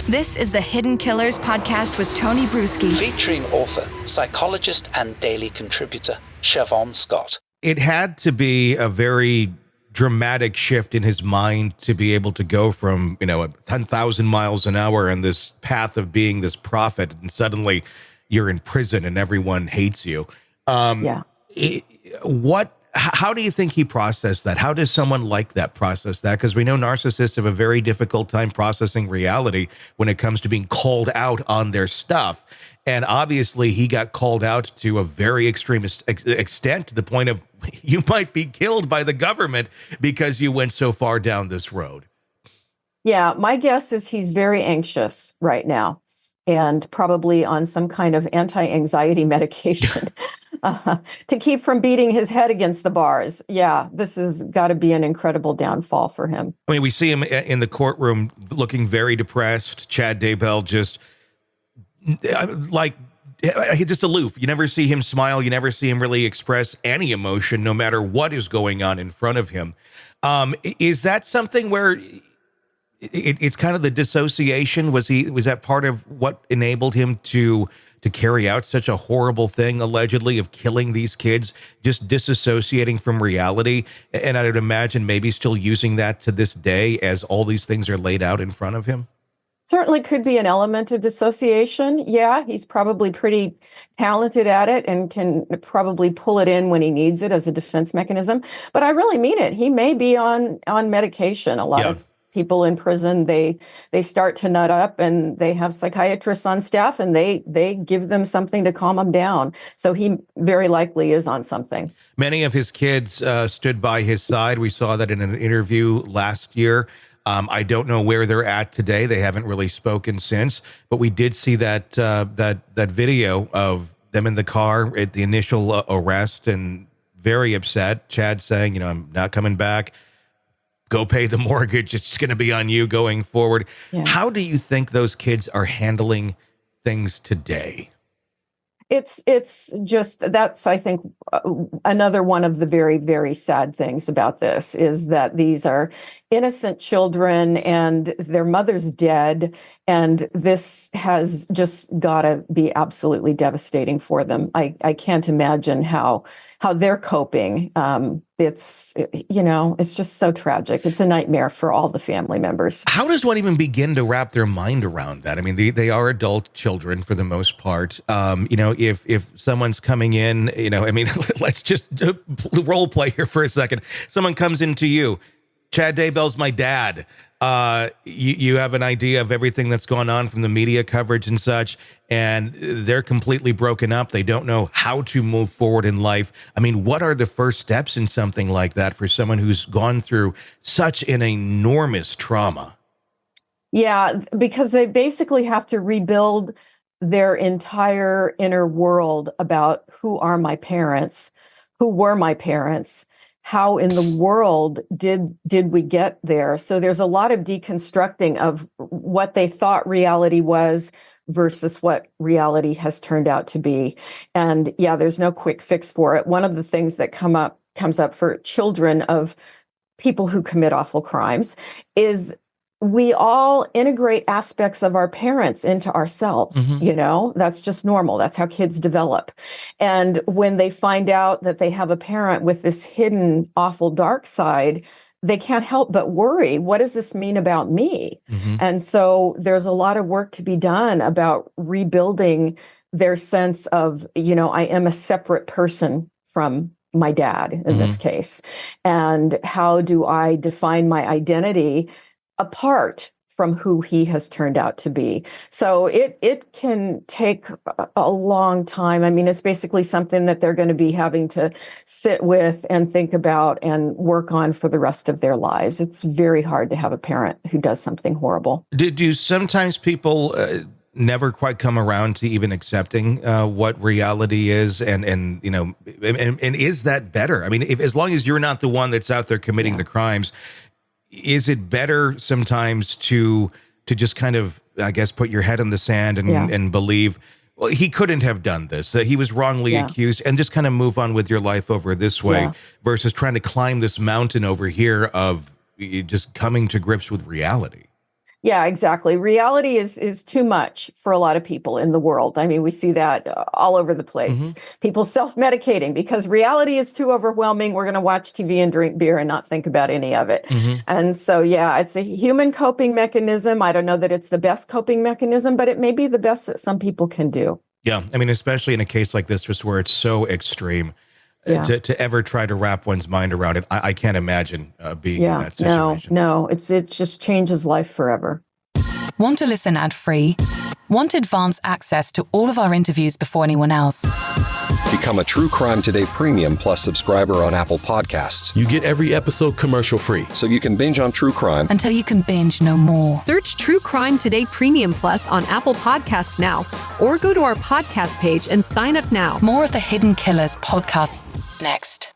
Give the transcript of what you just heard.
This is the Hidden Killers podcast with Tony Brueski. Featuring author, psychologist, and daily contributor, Shavaun Scott. It had to be a very dramatic shift in his mind to be able to go from, 10,000 miles an hour and this path of being this prophet, and suddenly you're in prison and everyone hates you. How do you think he processed that? How does someone like that process that? Because we know narcissists have a very difficult time processing reality when it comes to being called out on their stuff. And obviously he got called out to a very extreme extent, to the point of you might be killed by the government because you went so far down this road. Yeah, my guess is he's very anxious right now and probably on some kind of anti-anxiety medication to keep from beating his head against the bars. Yeah, this has got to be an incredible downfall for him. I mean, we see him in the courtroom looking very depressed. Chad Daybell just aloof. You never see him smile. You never see him really express any emotion, no matter what is going on in front of him. Is that something where it's kind of the dissociation? Was that part of what enabled him to carry out such a horrible thing, allegedly, of killing these kids, just disassociating from reality? And I would imagine maybe still using that to this day as all these things are laid out in front of him. Certainly could be an element of dissociation. Yeah, he's probably pretty talented at it and can probably pull it in when he needs it as a defense mechanism. But I really mean it. He may be on medication. A lot of people in prison, they start to nut up, and they have psychiatrists on staff, and they give them something to calm them down. So he very likely is on something. Many of his kids stood by his side. We saw that in an interview last year. I don't know where they're at today. They haven't really spoken since, but we did see that video of them in the car at the initial arrest, and very upset. Chad saying, I'm not coming back. Go pay the mortgage. It's going to be on you going forward. Yeah. How do you think those kids are handling things today? It's just, that's, I think, another one of the very, very sad things about this is that these are innocent children and their mother's dead. And this has just got to be absolutely devastating for them. I can't imagine how they're coping. It's just so tragic. It's a nightmare for all the family members. How does one even begin to wrap their mind around that? I mean, they are adult children for the most part. If someone's coming in, let's just role play here for a second. Someone comes into you. Chad Daybell's my dad. You have an idea of everything that's going on from the media coverage and such, and they're completely broken up. They don't know how to move forward in life. I mean, what are the first steps in something like that for someone who's gone through such an enormous trauma? Yeah, because they basically have to rebuild their entire inner world about who are my parents, who were my parents, how in the world did we get there? So there's a lot of deconstructing of what they thought reality was versus what reality has turned out to be. And yeah, there's no quick fix for it. One of the things that comes up for children of people who commit awful crimes is we all integrate aspects of our parents into ourselves. Mm-hmm. That's just normal. That's how kids develop. And when they find out that they have a parent with this hidden, awful, dark side, they can't help but worry, what does this mean about me? Mm-hmm. And so there's a lot of work to be done about rebuilding their sense of, I am a separate person from my dad in mm-hmm. this case. And how do I define my identity apart from who he has turned out to be? So it can take a long time. I mean, it's basically something that they're going to be having to sit with and think about and work on for the rest of their lives. It's very hard to have a parent who does something horrible. Do sometimes people never quite come around to even accepting what reality is, and is that better? I mean, as long as you're not the one that's out there committing the crimes, is it better sometimes to just kind of, I guess, put your head in the sand and believe, well, he couldn't have done this, that he was wrongly accused, and just kind of move on with your life over this way versus trying to climb this mountain over here of just coming to grips with reality? Yeah, exactly. Reality is too much for a lot of people in the world. I mean, we see that all over the place. People self-medicating because reality is too overwhelming. We're going to watch TV and drink beer and not think about any of it. And so, yeah, it's a human coping mechanism. I don't know that it's the best coping mechanism, but it may be the best that some people can do. Yeah. I mean, especially in a case like this, just where it's so extreme. To ever try to wrap one's mind around it, I can't imagine being in that situation. No, it just changes life forever. Want to listen ad-free? Want advanced access to all of our interviews before anyone else? Become a True Crime Today Premium Plus subscriber on Apple Podcasts. You get every episode commercial-free. So you can binge on true crime until you can binge no more. Search True Crime Today Premium Plus on Apple Podcasts now, or go to our podcast page and sign up now. More of the Hidden Killers podcast next.